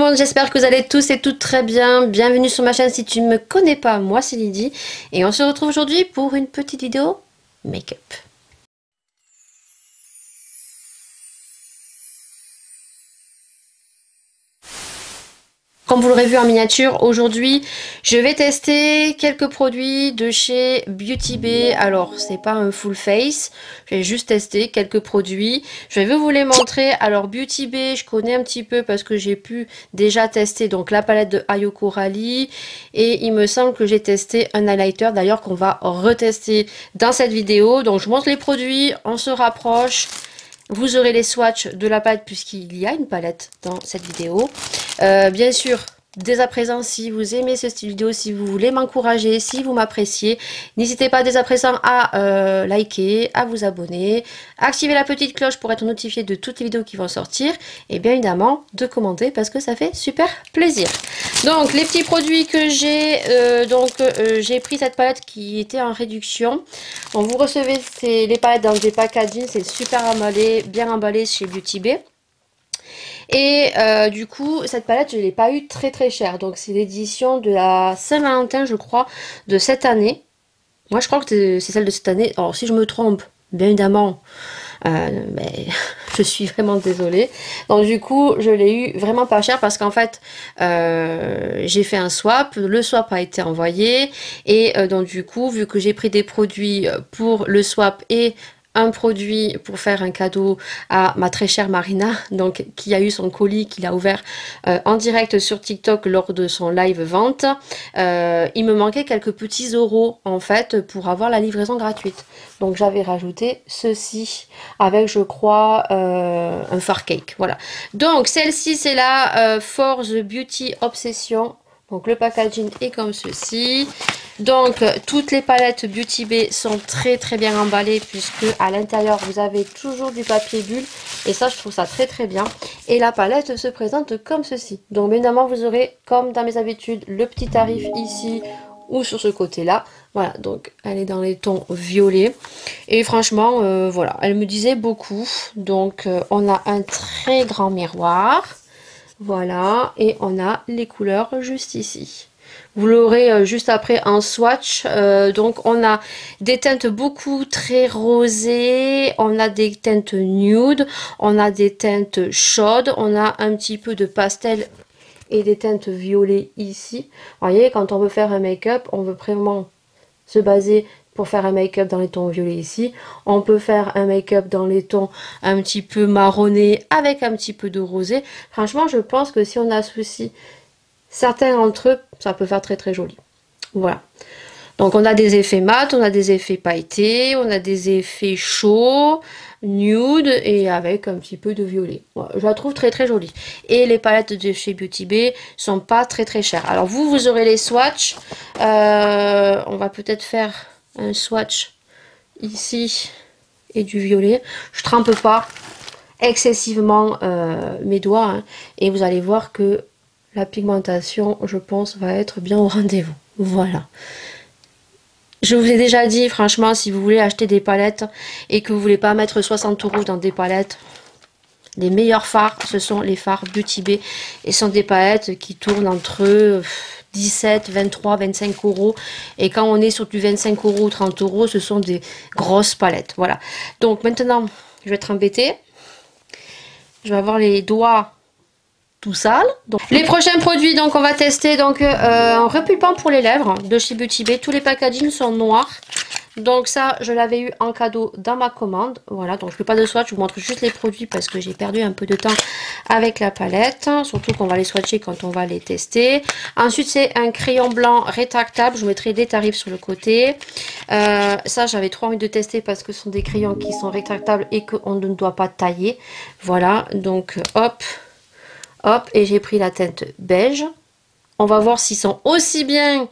monde, j'espère que vous allez tous et toutes très bien. Bienvenue sur ma chaîne si tu ne me connais pas, moi c'est Lydie. Et on se retrouve aujourd'hui pour une petite vidéo make-up. Comme vous l'aurez vu en miniature, aujourd'hui je vais tester quelques produits de chez Beauty Bay. Alors c'est pas un full face, je vais juste tester quelques produits. Je vais vous les montrer. Alors Beauty Bay, je connais un petit peu parce que j'ai pu déjà tester donc la palette de Ayoko Rally. Et il me semble que j'ai testé un highlighter d'ailleurs qu'on va retester dans cette vidéo. Donc je montre les produits, on se rapproche. Vous aurez les swatchs de la palette puisqu'il y a une palette dans cette vidéo. Bien sûr, dès à présent, si vous aimez ce style vidéo, si vous voulez m'encourager, si vous m'appréciez, n'hésitez pas dès à présent à liker, à vous abonner, activer la petite cloche pour être notifié de toutes les vidéos qui vont sortir et bien évidemment de commenter parce que ça fait super plaisir. Donc les petits produits que j'ai, j'ai pris cette palette qui était en réduction. Donc vous recevez les palettes dans des packaging, c'est super emballé, bien emballé chez Beauty Bay. Et du coup, cette palette, je ne l'ai pas eu très chère. Donc, c'est l'édition de la Saint-Valentin, je crois, de cette année. Moi, je crois que c'est celle de cette année. Alors, si je me trompe, bien évidemment, mais je suis vraiment désolée. Donc, du coup, je l'ai eu vraiment pas cher parce qu'en fait, j'ai fait un swap. Le swap a été envoyé. Et donc, du coup, vu que j'ai pris des produits pour le swap et un produit pour faire un cadeau à ma très chère Marina, donc qui a eu son colis qu'il a ouvert en direct sur TikTok lors de son live vente. Il me manquait quelques petits euros en fait pour avoir la livraison gratuite. Donc j'avais rajouté ceci avec je crois un fard cake. Voilà. Donc celle-ci c'est la For the Beauty Obsession. Donc le packaging est comme ceci. Donc toutes les palettes Beauty Bay sont très bien emballées puisque à l'intérieur vous avez toujours du papier bulle et ça je trouve ça très bien. Et la palette se présente comme ceci. Donc évidemment vous aurez comme dans mes habitudes le petit tarif ici ou sur ce côté là. Voilà, donc elle est dans les tons violets et franchement voilà, elle me disait beaucoup. Donc on a un très grand miroir. Voilà, et on a les couleurs juste ici. Vous l'aurez juste après en swatch. Donc on a des teintes beaucoup très rosées, on a des teintes nude, on a des teintes chaudes, on a un petit peu de pastel et des teintes violet ici. Vous voyez, quand on veut faire un make-up, on veut vraiment se baser pour faire un make-up dans les tons violets ici. On peut faire un make-up dans les tons un petit peu marronné avec un petit peu de rosé. Franchement, je pense que si on associe certains d'entre eux, ça peut faire très joli. Voilà. Donc on a des effets mat, on a des effets pailletés, on a des effets chauds, nude et avec un petit peu de violet. Voilà, je la trouve très jolie. Et les palettes de chez Beauty Bay sont pas très chères. Alors vous aurez les swatchs. On va peut-être faire un swatch ici et du violet. Je trempe pas excessivement mes doigts hein, et vous allez voir que la pigmentation je pense va être bien au rendez-vous. Voilà, je vous ai déjà dit franchement si vous voulez acheter des palettes et que vous voulez pas mettre 60 € dans des palettes, les meilleurs fards ce sont les fards Beauty Bay et ce sont des palettes qui tournent entre 17, 23, 25 €. Et quand on est sur du 25 € ou 30 €, ce sont des grosses palettes. Voilà. Donc maintenant, je vais être embêtée. Je vais avoir les doigts tout sales. Donc, les prochains produits, donc on va tester donc un repulpant pour les lèvres de chez Beauty Bay. Tous les packagings sont noirs. Donc ça, je l'avais eu en cadeau dans ma commande. Voilà, donc je ne fais pas de swatch, je vous montre juste les produits parce que j'ai perdu un peu de temps avec la palette. Surtout qu'on va les swatcher quand on va les tester. Ensuite, c'est un crayon blanc rétractable. Je vous mettrai des tarifs sur le côté. Ça, j'avais trop envie de tester parce que ce sont des crayons qui sont rétractables et qu'on ne doit pas tailler. Voilà, donc hop, hop. Et j'ai pris la teinte beige. On va voir s'ils sont aussi bien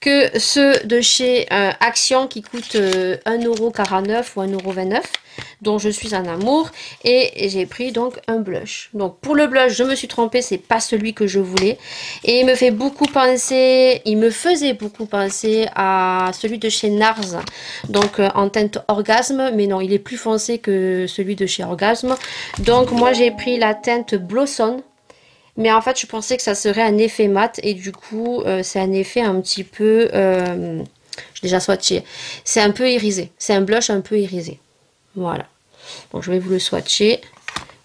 que ceux de chez Action qui coûtent 1,49 € ou 1,29 €, dont je suis un amour. Et j'ai pris donc un blush. Donc pour le blush, je me suis trompée, c'est pas celui que je voulais. Et il me fait beaucoup penser, il me faisait beaucoup penser à celui de chez Nars, donc en teinte Orgasme, mais non, il est plus foncé que celui de chez Orgasme. Donc moi j'ai pris la teinte Blossom. Mais en fait, je pensais que ça serait un effet mat. Et du coup, c'est un effet un petit peu... j'ai déjà swatché. C'est un peu irisé. C'est un blush un peu irisé. Voilà. Donc, je vais vous le swatcher.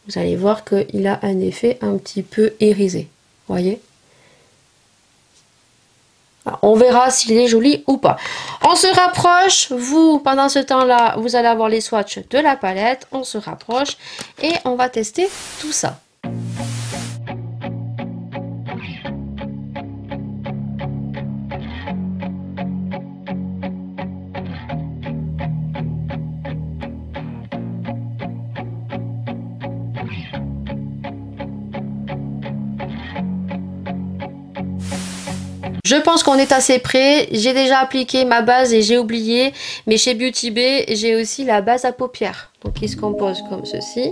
Vous allez voir qu'il a un effet un petit peu irisé. Vous voyez? Alors, on verra s'il est joli ou pas. On se rapproche. Vous, pendant ce temps-là, vous allez avoir les swatchs de la palette. On se rapproche et on va tester tout ça. Je pense qu'on est assez près. J'ai déjà appliqué ma base et j'ai oublié. Mais chez Beauty Bay, j'ai aussi la base à paupières. Donc, il se compose comme ceci.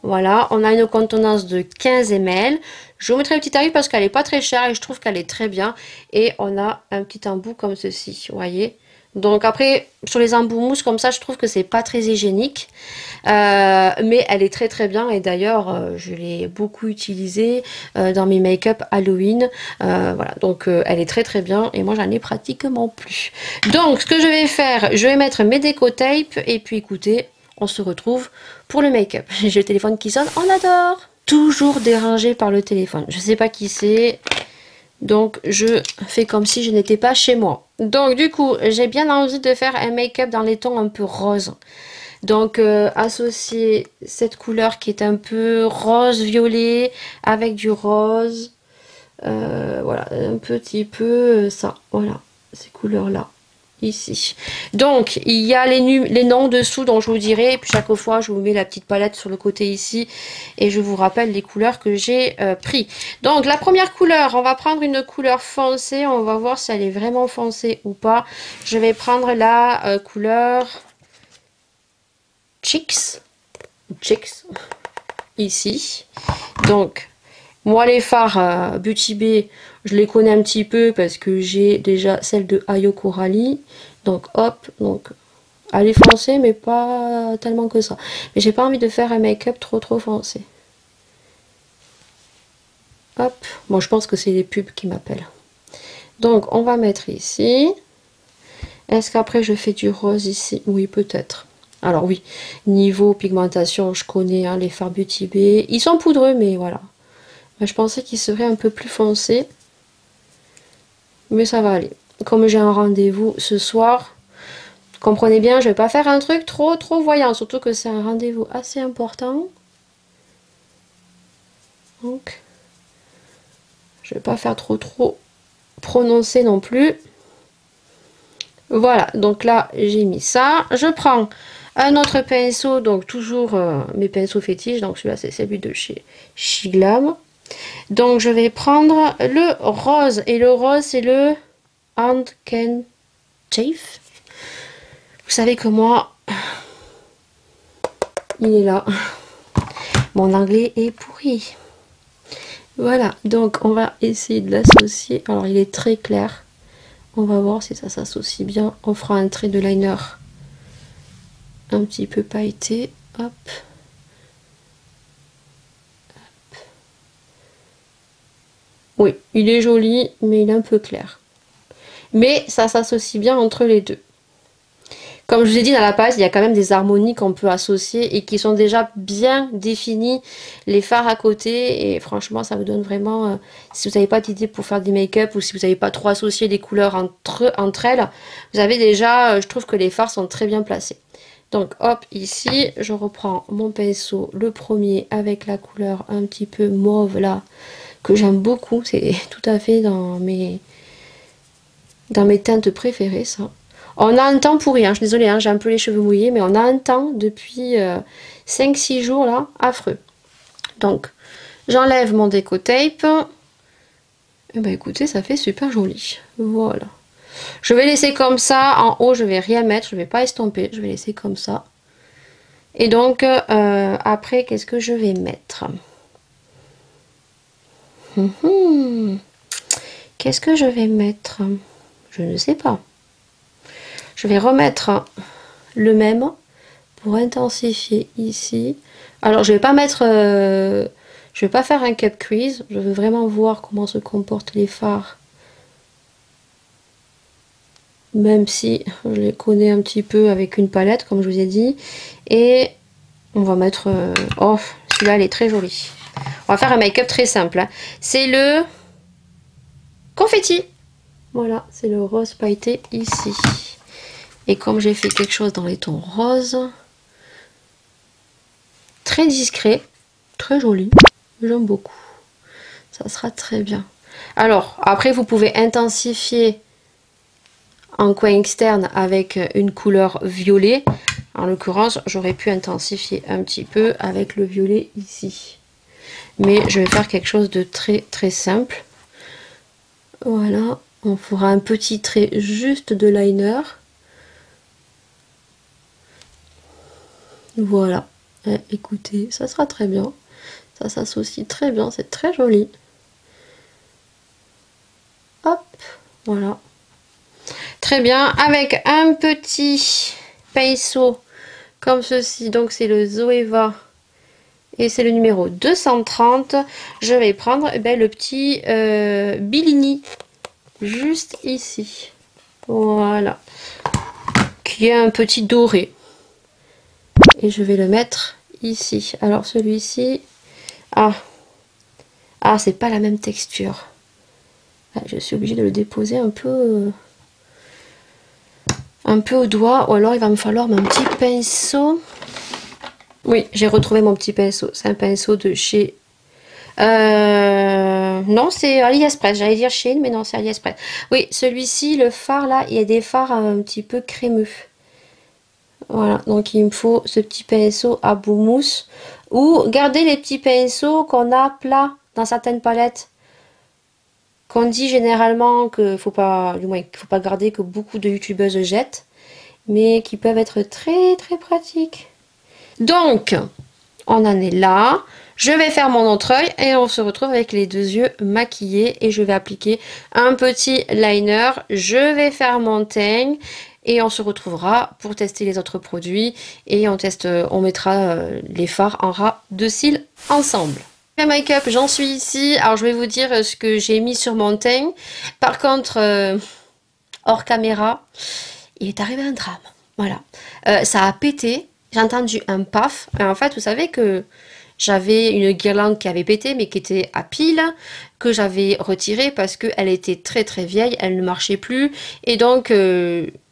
Voilà, on a une contenance de 15 ml. Je vous mettrai le petit tarif parce qu'elle n'est pas très chère et je trouve qu'elle est très bien. Et on a un petit embout comme ceci, vous voyez. Donc après, sur les embouts mousse comme ça, je trouve que c'est pas très hygiénique. Mais elle est très très bien et d'ailleurs, je l'ai beaucoup utilisée dans mes make-up Halloween. Voilà, donc elle est très très bien et moi j'en ai pratiquement plus. Donc ce que je vais faire, je vais mettre mes déco tape et puis écoutez, on se retrouve pour le make-up. J'ai le téléphone qui sonne, on adore. Toujours dérangé par le téléphone. Je sais pas qui c'est. Donc je fais comme si je n'étais pas chez moi. Donc du coup, j'ai bien envie de faire un make-up dans les tons un peu rose. Donc associer cette couleur qui est un peu rose-violet avec du rose. Voilà, un petit peu ça. Voilà, ces couleurs-là. Ici. Donc, il y a les noms dessous dont je vous dirai. Et puis chaque fois, je vous mets la petite palette sur le côté ici. Et je vous rappelle les couleurs que j'ai pris. Donc, la première couleur, on va prendre une couleur foncée. On va voir si elle est vraiment foncée ou pas. Je vais prendre la couleur Chicks. Chicks. Ici. Donc, moi, les fards Beauty Bay, je les connais un petit peu parce que j'ai déjà celle de Ayo Coralie. Donc, hop, donc, elle est foncée, mais pas tellement que ça. Mais j'ai pas envie de faire un make-up trop foncé. Hop, moi je pense que c'est les pubs qui m'appellent. Donc, on va mettre ici. Est-ce qu'après je fais du rose ici? Oui, peut-être. Alors oui, niveau pigmentation, je connais hein, les fards Beauty Bay. Ils sont poudreux, mais voilà. Je pensais qu'il serait un peu plus foncé. Mais ça va aller. Comme j'ai un rendez-vous ce soir, comprenez bien, je vais pas faire un truc trop voyant. Surtout que c'est un rendez-vous assez important. Donc, je vais pas faire trop prononcé non plus. Voilà, donc là, j'ai mis ça. Je prends un autre pinceau, donc toujours mes pinceaux fétiches. Donc celui-là, c'est celui de chez Shiglam. Donc je vais prendre le rose. Et le rose, c'est le Hand Can Chafe. Vous savez que moi, il est là. Mon anglais est pourri. Voilà, donc on va essayer de l'associer. Alors il est très clair. On va voir si ça s'associe bien. On fera un trait de liner un petit peu pailleté. Hop. Oui, il est joli, mais il est un peu clair. Mais ça s'associe bien entre les deux. Comme je vous ai dit dans la palette, il y a quand même des harmonies qu'on peut associer et qui sont déjà bien définies. Les fards à côté, et franchement, ça vous donne vraiment... si vous n'avez pas d'idée pour faire des make-up ou si vous n'avez pas trop associé les couleurs entre elles, vous avez déjà... je trouve que les fards sont très bien placés. Donc hop, ici, je reprends mon pinceau, le premier, avec la couleur un petit peu mauve là, que j'aime beaucoup. C'est tout à fait dans mes teintes préférées, ça. On a un temps pourri, hein, je suis désolée, hein, j'ai un peu les cheveux mouillés, mais on a un temps depuis 5-6 jours là, affreux. Donc, j'enlève mon déco tape. Et ben écoutez, ça fait super joli. Voilà. Je vais laisser comme ça. En haut, je vais rien mettre, je vais pas estomper, je vais laisser comme ça. Et donc, après, qu'est-ce que je vais mettre? Qu'est-ce que je vais mettre? Je ne sais pas. Je vais remettre le même pour intensifier ici. Alors je vais pas mettre Je vais pas faire un cut crease. Je veux vraiment voir comment se comportent les fards. Même si je les connais un petit peu avec une palette, comme je vous ai dit. Et on va mettre... Oh, celui-là, elle est très jolie. On va faire un make-up très simple. Hein. C'est le confetti. Voilà, c'est le rose pailleté ici. Et comme j'ai fait quelque chose dans les tons roses, très discret, très joli, j'aime beaucoup. Ça sera très bien. Alors, après, vous pouvez intensifier en coin externe avec une couleur violet. En l'occurrence, j'aurais pu intensifier un petit peu avec le violet ici. Mais je vais faire quelque chose de très très simple. Voilà, on fera un petit trait juste de liner. Voilà, écoutez, ça sera très bien. Ça s'associe très bien, c'est très joli. Hop, voilà. Très bien, avec un petit pinceau comme ceci, donc c'est le Zoeva et c'est le numéro 230. Je vais prendre le petit Bellini, juste ici. Voilà, qui est un petit doré. Et je vais le mettre ici. Alors celui-ci, c'est pas la même texture. Je suis obligée de le déposer un peu au doigt, ou alors il va me falloir mon petit pinceau. Oui, j'ai retrouvé mon petit pinceau. C'est un pinceau de chez... non, c'est AliExpress. J'allais dire Shein, mais non, c'est AliExpress. Oui, celui-ci, le fard là, il y a des fards un petit peu crémeux. Voilà, donc il me faut ce petit pinceau à bout mousse. Ou garder les petits pinceaux qu'on a plats dans certaines palettes. Qu'on dit généralement qu'il faut pas, du moins qu'il faut pas garder, que beaucoup de youtubeuses jettent, mais qui peuvent être très très pratiques. Donc, on en est là. Je vais faire mon autre œil et on se retrouve avec les deux yeux maquillés et je vais appliquer un petit liner. Je vais faire mon teint et on se retrouvera pour tester les autres produits et on mettra les fards en ras de cils ensemble. Le make-up, j'en suis ici. Alors, je vais vous dire ce que j'ai mis sur mon teint. Par contre, hors caméra, il est arrivé un drame. Voilà. Ça a pété. J'ai entendu un paf. Et en fait, vous savez que j'avais une guirlande qui avait pété, mais qui était à pile, que j'avais retirée parce qu'elle était très très vieille. Elle ne marchait plus. Et donc...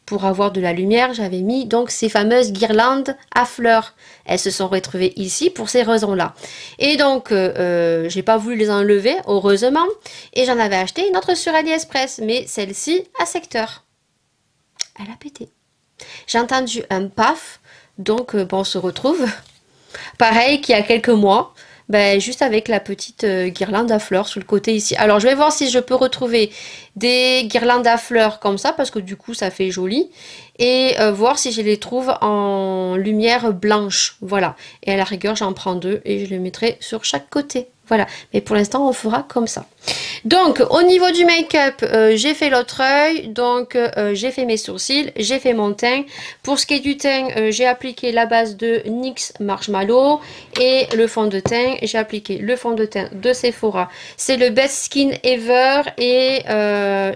pour avoir de la lumière, j'avais mis donc ces fameuses guirlandes à fleurs. Elles se sont retrouvées ici pour ces raisons-là. Et donc, j'ai pas voulu les enlever, heureusement. Et j'en avais acheté une autre sur AliExpress. Mais celle-ci, à secteur. Elle a pété. J'ai entendu un paf. Donc, bon, on se retrouve. Pareil qu'il y a quelques mois. Juste avec la petite guirlande à fleurs sur le côté ici. Alors je vais voir si je peux retrouver des guirlandes à fleurs comme ça parce que du coup ça fait joli et voir si je les trouve en lumière blanche. Voilà, et à la rigueur j'en prends deux et je les mettrai sur chaque côté. Voilà, mais pour l'instant on fera comme ça. Donc au niveau du make-up, j'ai fait l'autre œil, donc j'ai fait mes sourcils, j'ai fait mon teint. Pour ce qui est du teint, j'ai appliqué la base de NYX Marshmallow et le fond de teint. J'ai appliqué le fond de teint de Sephora. C'est le Best Skin Ever et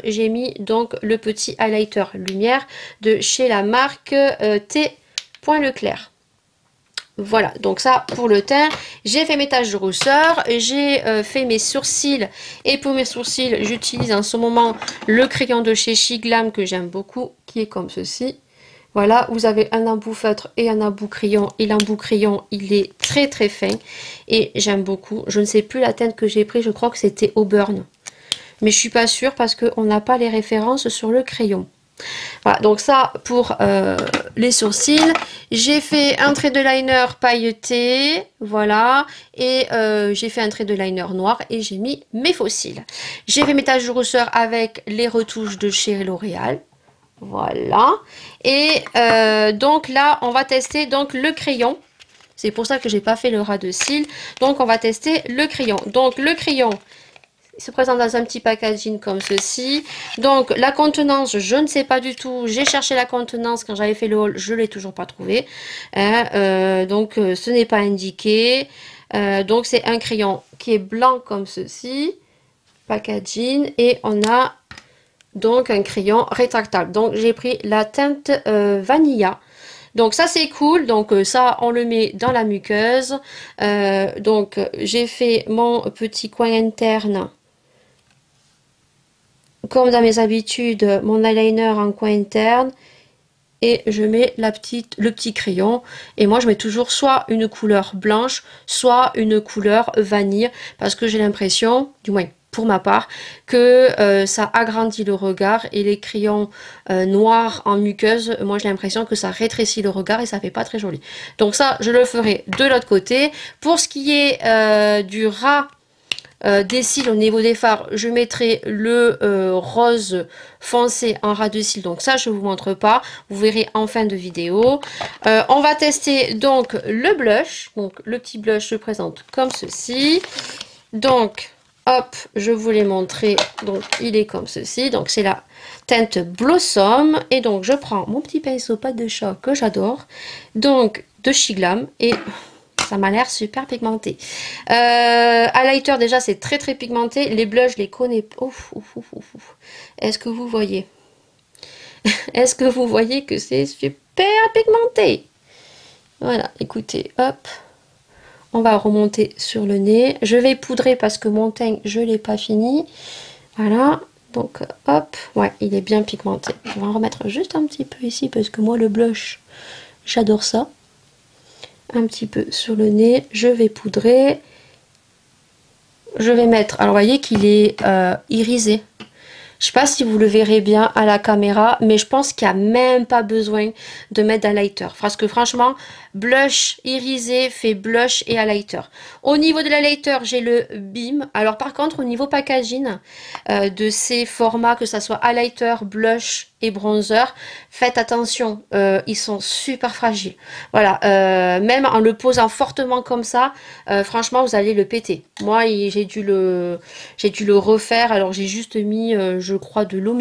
j'ai mis donc le petit highlighter lumière de chez la marque T.Leclerc. Voilà, donc ça pour le teint, j'ai fait mes taches de rousseur, j'ai fait mes sourcils et pour mes sourcils j'utilise en ce moment le crayon de chez Shiglam que j'aime beaucoup qui est comme ceci. Voilà, vous avez un embout feutre et un embout crayon et l'embout crayon il est très très fin et j'aime beaucoup. Je ne sais plus la teinte que j'ai pris, je crois que c'était Auburn, mais je suis pas sûre parce qu'on n'a pas les références sur le crayon. Voilà, donc ça pour les sourcils. J'ai fait un trait de liner pailleté, voilà, et j'ai fait un trait de liner noir et j'ai mis mes faux cils. J'ai fait mes taches de rousseur avec les retouches de chez L'Oréal, voilà. Et donc là, on va tester donc le crayon. C'est pour ça que j'ai pas fait le ras de cils. Donc on va tester le crayon. Donc le crayon, il se présente dans un petit packaging comme ceci. Donc la contenance, je ne sais pas du tout. J'ai cherché la contenance quand j'avais fait le haul, je ne l'ai toujours pas trouvé. Donc ce n'est pas indiqué. Donc c'est un crayon qui est blanc comme ceci, packaging, et on a donc un crayon rétractable. Donc j'ai pris la teinte Vanilla. Donc ça c'est cool, donc ça on le met dans la muqueuse. Donc j'ai fait mon petit coin interne. Comme dans mes habitudes, mon eyeliner en coin interne. Et je mets le petit crayon. Et moi je mets toujours soit une couleur blanche, soit une couleur vanille. Parce que j'ai l'impression, du moins pour ma part, que ça agrandit le regard. Et les crayons noirs en muqueuse, moi j'ai l'impression que ça rétrécit le regard et ça fait pas très joli. Donc ça je le ferai de l'autre côté. Pour ce qui est du ras des cils au niveau des fards, je mettrai le rose foncé en ras de cils, donc ça je vous montre pas, vous verrez en fin de vidéo. On va tester donc le blush, donc le petit blush se présente comme ceci. Donc hop, je vous l'ai montré, donc il est comme ceci, donc c'est la teinte Blossom. Et donc je prends mon petit pinceau patte de chat que j'adore, donc de Chez Glam, et ça m'a l'air super pigmenté. Highlighter, déjà, c'est très très pigmenté. Les blushs, je les connais. Est-ce que vous voyez? Est-ce que vous voyez que c'est super pigmenté? Voilà, écoutez, hop. On va remonter sur le nez. Je vais poudrer parce que mon teint, je ne l'ai pas fini. Voilà, donc hop. Ouais, il est bien pigmenté. Je vais en remettre juste un petit peu ici parce que moi, le blush, j'adore ça. Un petit peu sur le nez, je vais poudrer, je vais mettre, alors vous voyez qu'il est irisé, je sais pas si vous le verrez bien à la caméra, mais je pense qu'il n'y a même pas besoin de mettre d'highlighter, parce que franchement, blush irisé fait blush et highlighter. Au niveau de l'highlighter, j'ai le Beam. Alors par contre, au niveau packaging de ces formats, que ça soit highlighter, blush et bronzer, faites attention, ils sont super fragiles. Voilà, même en le posant fortement comme ça, franchement, vous allez le péter. Moi, j'ai dû le refaire. Alors j'ai juste mis, je crois, de l'eau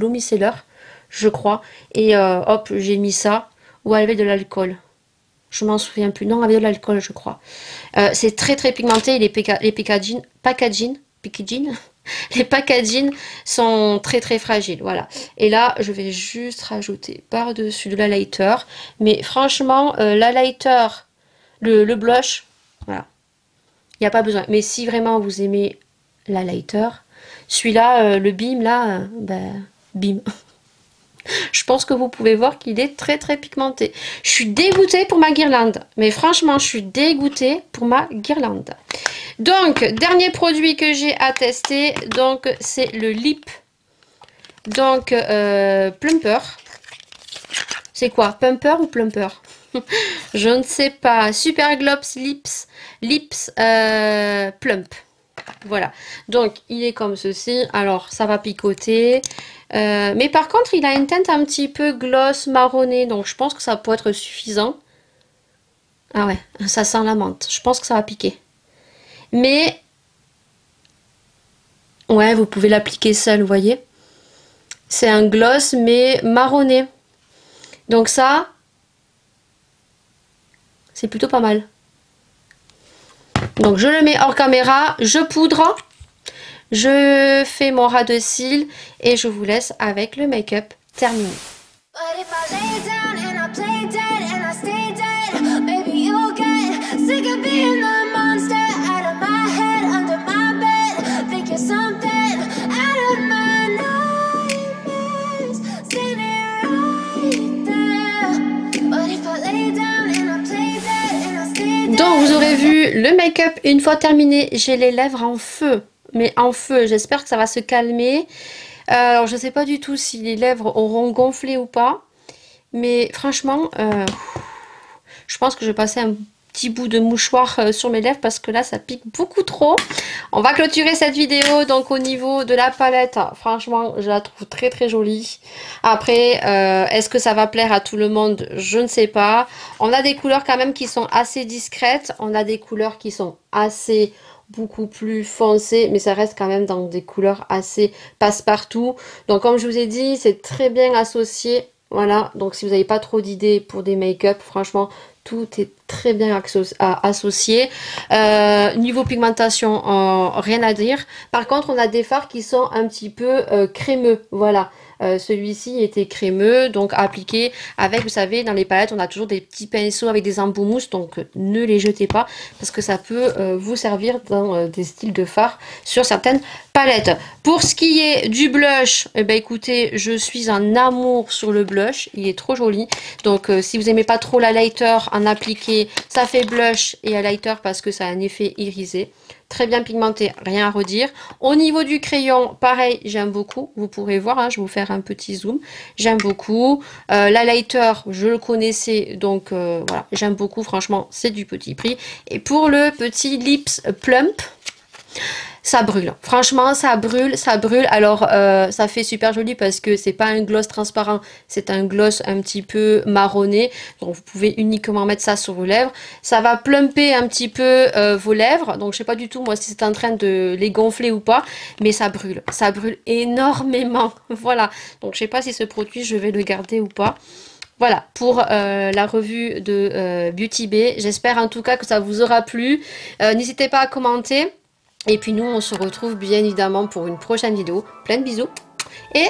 micellaire, je crois, et hop, j'ai mis ça, ou avec de l'alcool. Je m'en souviens plus. Non, avec de l'alcool, je crois. C'est très très pigmenté. Les packaging, les packaging sont très très fragiles. Voilà. Et là, je vais juste rajouter par-dessus de l'highlighter. Mais franchement, l'highlighter, le blush, voilà. Il n'y a pas besoin. Mais si vraiment vous aimez l'highlighter, celui-là, le Beam, là, ben, Beam. Je pense que vous pouvez voir qu'il est très très pigmenté. Je suis dégoûtée pour ma guirlande. Mais franchement, je suis dégoûtée pour ma guirlande. Donc, dernier produit que j'ai à tester. Donc, c'est le lip. Donc, plumper. C'est quoi? Pumper ou plumper? Je ne sais pas. Super Glops Lips Plump. Voilà. Donc, il est comme ceci. Alors, ça va picoter. Mais par contre, il a une teinte un petit peu gloss marronné. Donc, je pense que ça peut être suffisant. Ah ouais, ça sent la menthe. Je pense que ça va piquer. Mais, ouais, vous pouvez l'appliquer seul, vous voyez. C'est un gloss, mais marronné. Donc ça, c'est plutôt pas mal. Donc je le mets hors caméra, je poudre, je fais mon ras de cils et je vous laisse avec le make-up terminé. Donc vous aurez vu le make-up une fois terminé, j'ai les lèvres en feu, mais en feu, j'espère que ça va se calmer. Alors je sais pas du tout si les lèvres auront gonflé ou pas, mais franchement, je pense que je vais passer un petit bout de mouchoir sur mes lèvres parce que là ça pique beaucoup trop. On va clôturer cette vidéo donc au niveau de la palette. Franchement, je la trouve très très jolie. Après, est-ce que ça va plaire à tout le monde? Je ne sais pas. On a des couleurs quand même qui sont assez discrètes. On a des couleurs qui sont assez beaucoup plus foncées, mais ça reste quand même dans des couleurs assez passe-partout. Donc comme je vous ai dit, c'est très bien associé Voilà, donc si vous n'avez pas trop d'idées pour des make-up, franchement, tout est très bien associé. Niveau pigmentation, rien à dire. Par contre, on a des fards qui sont un petit peu crémeux. Voilà. Celui-ci était crémeux, donc appliqué avec, vous savez, dans les palettes, on a toujours des petits pinceaux avec des embouts mousse, donc ne les jetez pas parce que ça peut vous servir dans des styles de fards sur certaines palettes. Pour ce qui est du blush, eh ben, écoutez, je suis en amour sur le blush, il est trop joli. Donc si vous aimez pas trop la lighter en appliqué, ça fait blush et highlighter parce que ça a un effet irisé. Très bien pigmenté, rien à redire. Au niveau du crayon, pareil, j'aime beaucoup. Vous pourrez voir, hein, je vais vous faire un petit zoom. J'aime beaucoup. L'highlighter, je le connaissais, donc voilà, j'aime beaucoup. Franchement, c'est du petit prix. Et pour le petit Lips Plump, ça brûle, franchement ça brûle, ça brûle. Alors ça fait super joli parce que c'est pas un gloss transparent, c'est un gloss un petit peu marronné, donc vous pouvez uniquement mettre ça sur vos lèvres. Ça va plumper un petit peu vos lèvres, donc je sais pas du tout moi si c'est en train de les gonfler ou pas, mais ça brûle énormément. Voilà, donc je sais pas si ce produit je vais le garder ou pas. Voilà pour la revue de Beauty Bay. J'espère en tout cas que ça vous aura plu. N'hésitez pas à commenter. Et puis nous, on se retrouve bien évidemment pour une prochaine vidéo. Plein de bisous et